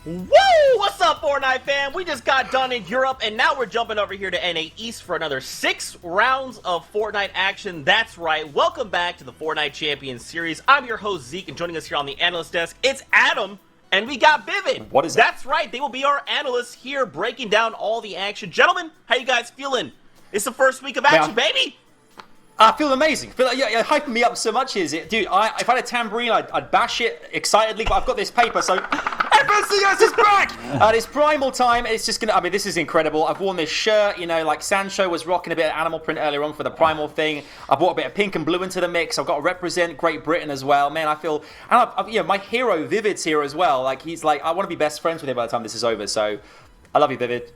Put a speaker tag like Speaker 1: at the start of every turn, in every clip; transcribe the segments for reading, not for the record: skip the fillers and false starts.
Speaker 1: Woo! What's up, Fortnite fam? We just got done in Europe, and now we're jumping over here to NA East for another 6 rounds of Fortnite action. That's right. Welcome back to the Fortnite Champions Series. I'm your host, Zeke, and joining us here on the analyst desk, it's Adam, and we got Vivid.
Speaker 2: What is that?
Speaker 1: That's right. They will be our analysts here breaking down all the action. Gentlemen, how you guys feeling? It's the first week of action, baby!
Speaker 2: I feel amazing. You're hyping me up so much, is it? Dude, if I had a tambourine, I'd bash it excitedly, but I've got this paper, so FNCS is back! It's primal time. It's just gonna, this is incredible. I've worn this shirt, like Sancho was rocking a bit of animal print earlier on for the primal thing. I've brought a bit of pink and blue into the mix. I've got to represent Great Britain as well. Man, I feel, and my hero, Vivid's here as well. I want to be best friends with him by the time this is over, so I love you, Vivid.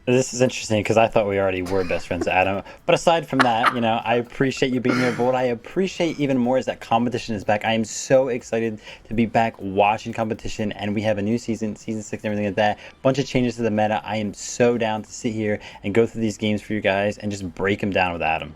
Speaker 3: This is interesting because I thought we already were best friends, Adam. But aside from that, I appreciate you being here. But what I appreciate even more is that competition is back. I am so excited to be back watching competition, and we have a new season 6 and everything like that. Bunch of changes to the meta. I am so down to sit here and go through these games for you guys and just break them down with Adam.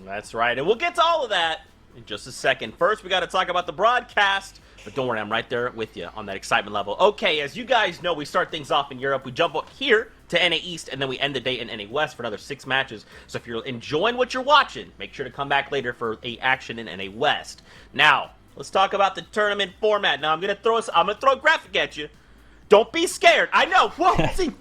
Speaker 1: That's right, and we'll get to all of that in just a second. First, we got to talk about the broadcast. But don't worry, I'm right there with you on that excitement level. Okay, as you guys know, we start things off in Europe. We jump up here to NA East, and then we end the day in NA West for another 6 matches. So if you're enjoying what you're watching, make sure to come back later for a action in NA West. Now, let's talk about the tournament format. Now, I'm gonna throw a graphic at you. Don't be scared. I know. Whoa, see,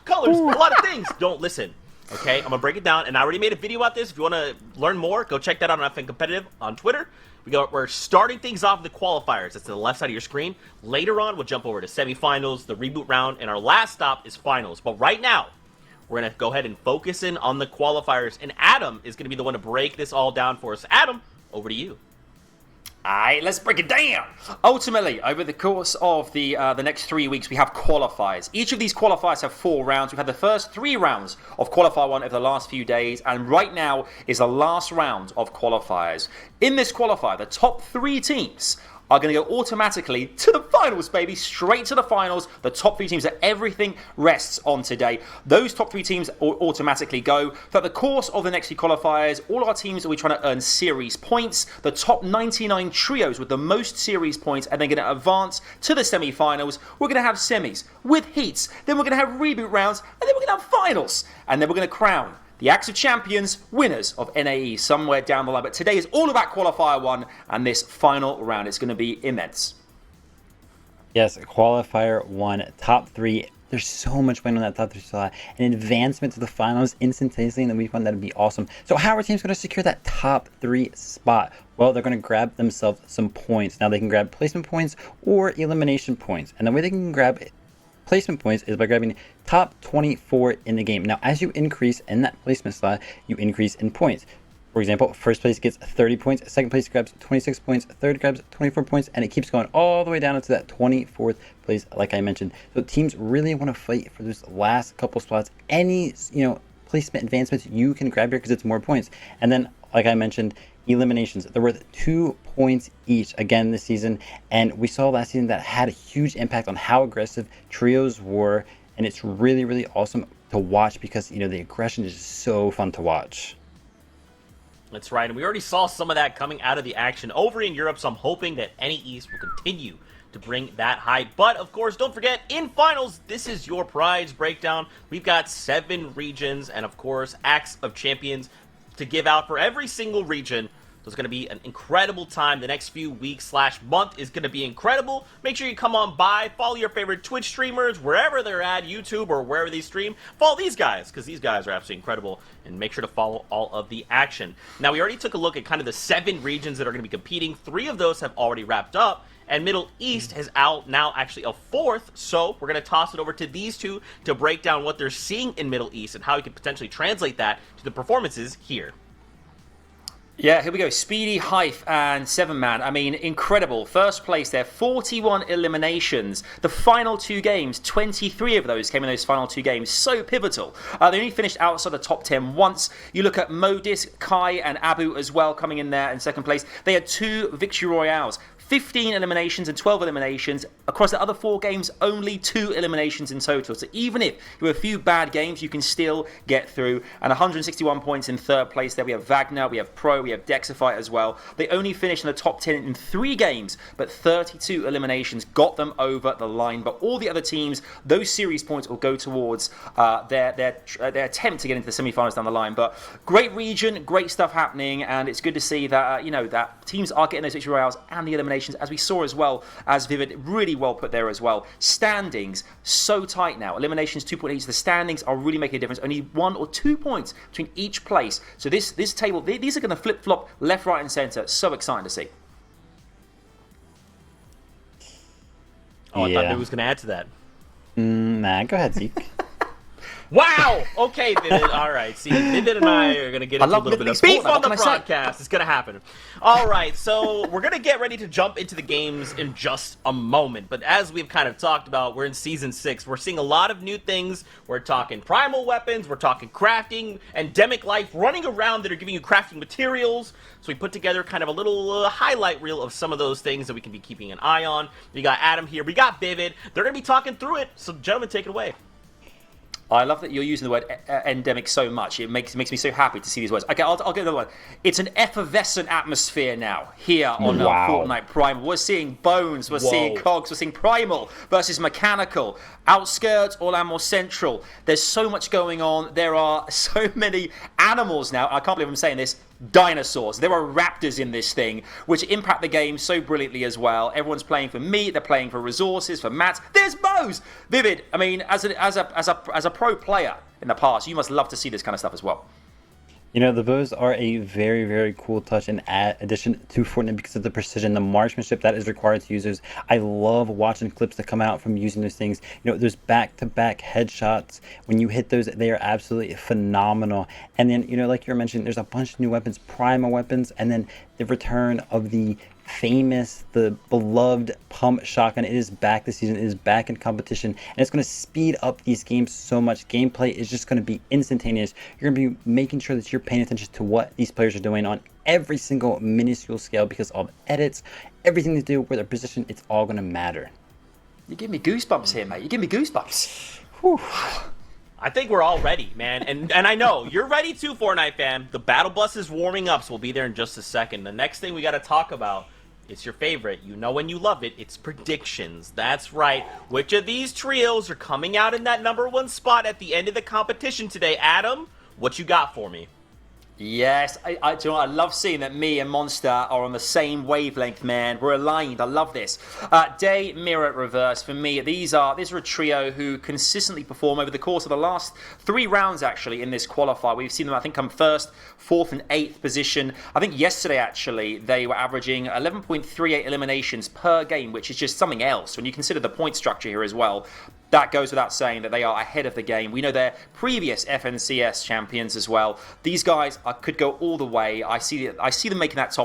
Speaker 1: colors, a lot of things. Don't listen. Okay, I'm gonna break it down, and I already made a video about this. If you want to learn more, go check that out on FN Competitive on Twitter. We're starting things off with the qualifiers. That's to the left side of your screen. Later on, we'll jump over to semifinals, the reboot round, and our last stop is finals. But right now, we're going to go ahead and focus in on the qualifiers, and Adam is going to be the one to break this all down for us. Adam, over to you.
Speaker 2: Alright, let's break it down. Ultimately, over the course of the next 3 weeks, we have qualifiers. Each of these qualifiers have 4 rounds. We've had the first 3 rounds of Qualifier 1 over the last few days, and right now is the last round of qualifiers. In this qualifier, the top 3 teams are going to go automatically to the finals, baby. Straight to the finals. The top 3 teams that everything rests on today. Those top 3 teams automatically go. Throughout the course of the next few qualifiers, all our teams will be trying to earn series points. The top 99 trios with the most series points are then going to advance to the semi-finals. We're going to have semis with heats. Then we're going to have reboot rounds. And then we're going to have finals. And then we're going to crown the active champions, winners of NAE somewhere down the line. But today is all about Qualifier 1 and this final round. It's going to be immense.
Speaker 3: Yes, Qualifier 1, top 3. There's so much win on that top 3 slot. An advancement to the finals instantaneously in the week 1. That would be awesome. So how are teams going to secure that top 3 spot? Well, they're going to grab themselves some points. Now they can grab placement points or elimination points. And the way they can grab placement points is by grabbing top 24 in the game. Now, as you increase in that placement slot, you increase in points. For example, first place gets 30 points, second place grabs 26 points, third grabs 24 points, and it keeps going all the way down into that 24th place, like I mentioned. So teams really want to fight for those last couple spots. Any, placement advancements you can grab here because it's more points. And then, like I mentioned, eliminations. They're worth 2 points each again this season, and we saw last season that had a huge impact on how aggressive trios were, and it's really, really awesome to watch because the aggression is just so fun to watch.
Speaker 1: That's right, and we already saw some of that coming out of the action over in Europe, so I'm hoping that NA East will continue to bring that hype. But of course, don't forget, in finals, this is your prize breakdown. We've got 7 regions and of course acts of champions to give out for every single region. So it's going to be an incredible time. The next few weeks / month is going to be incredible. Make sure you come on by, follow your favorite Twitch streamers, wherever they're at, YouTube or wherever they stream. Follow these guys, because these guys are absolutely incredible. And make sure to follow all of the action. Now, we already took a look at kind of the 7 regions that are going to be competing. 3 of those have already wrapped up. And Middle East has now actually a 4th, so we're going to toss it over to these 2 to break down what they're seeing in Middle East and how we can potentially translate that to the performances here.
Speaker 2: Yeah, here we go. Speedy, Hype, and 7-Man. Incredible. First place there, 41 eliminations. The final 2 games, 23 of those came in those final 2 games. So pivotal. They only finished outside the top 10 once. You look at Modis, Kai, and Abu as well coming in there in second place. They had 2 victory royales. 15 eliminations and 12 eliminations. Across the other 4 games, only 2 eliminations in total. So even if you have a few bad games, you can still get through. And 161 points in third place there. We have Wagner, we have Pro, we have Dexify as well. They only finished in the top 10 in 3 games, but 32 eliminations got them over the line. But all the other teams, those series points will go towards their attempt to get into the semi-finals down the line. But great region, great stuff happening, and it's good to see that that teams are getting those victory royales and the eliminations, as we saw as well as Vivid, really well put there as well. Standings so tight now. Eliminations 2.8. The standings are really making a difference. Only 1 or 2 points between each place. So this table, these are going to flip flop left, right, and centre. So exciting to see.
Speaker 1: Oh, I thought he was going to add to that.
Speaker 3: Nah, go ahead, Zeke.
Speaker 1: Wow! Okay, Vivid. All right. See, Vivid and I are going to get into a little bit of beef on the broadcast. It's going to happen. All right, so we're going to get ready to jump into the games in just a moment. But as we've kind of talked about, we're in Season 6. We're seeing a lot of new things. We're talking primal weapons. We're talking crafting, endemic life, running around that are giving you crafting materials. So we put together kind of a little highlight reel of some of those things that we can be keeping an eye on. We got Adam here. We got Vivid. They're going to be talking through it. So, gentlemen, take it away.
Speaker 2: I love that you're using the word endemic so much. It makes me so happy to see these words. Okay, I'll get another one. It's an effervescent atmosphere now here on Fortnite Primal. We're seeing Bones, we're seeing Cogs, we're seeing Primal versus Mechanical, Outskirts or more Central. There's so much going on. There are so many animals now. I can't believe I'm saying this. Dinosaurs. There are raptors in this thing, which impact the game so brilliantly as well. Everyone's playing for meat. They're playing for resources, for mats. There's bows. Vivid. I mean, as a pro player in the past, you must love to see this kind of stuff as well.
Speaker 3: You know, the bows are a very, very cool touch and addition to Fortnite because of the precision, the marksmanship that is required to users. I love watching clips that come out from using those things. You know, there's back-to-back headshots. When you hit those, they are absolutely phenomenal. And then, you know, like you were mentioning, there's a bunch of new weapons, primal weapons, and then the return of the famous, the beloved pump shotgun. It is back this season. It is back in competition, and it's going to speed up these games so much. Gameplay is just going to be instantaneous. You're going to be making sure that you're paying attention to what these players are doing on every single minuscule scale because of edits, everything they do, where their position, it's all going to matter.
Speaker 2: You give me goosebumps here, mate. You give me goosebumps.
Speaker 3: Whew.
Speaker 1: I think we're all ready, man. And I know you're ready too, Fortnite fan. The battle bus is warming up, so we'll be there in just a second. The next thing we got to talk about, it's your favorite. You know when you love it. It's predictions. That's right. Which of these trios are coming out in that #1 spot at the end of the competition today? Adam, what you got for me?
Speaker 2: Yes, do you know what? I love seeing that me and Monster are on the same wavelength, man. We're aligned. I love this. Day, Mirror, Reverse. For me, these are a trio who consistently perform over the course of the last 3 rounds, actually, in this qualifier. We've seen them, I think, come 1st, 4th, and 8th position. I think yesterday, actually, they were averaging 11.38 eliminations per game, which is just something else when you consider the point structure here as well. That goes without saying that they are ahead of the game. We know they're previous FNCS champions as well. These guys could go all the way. I see them making that top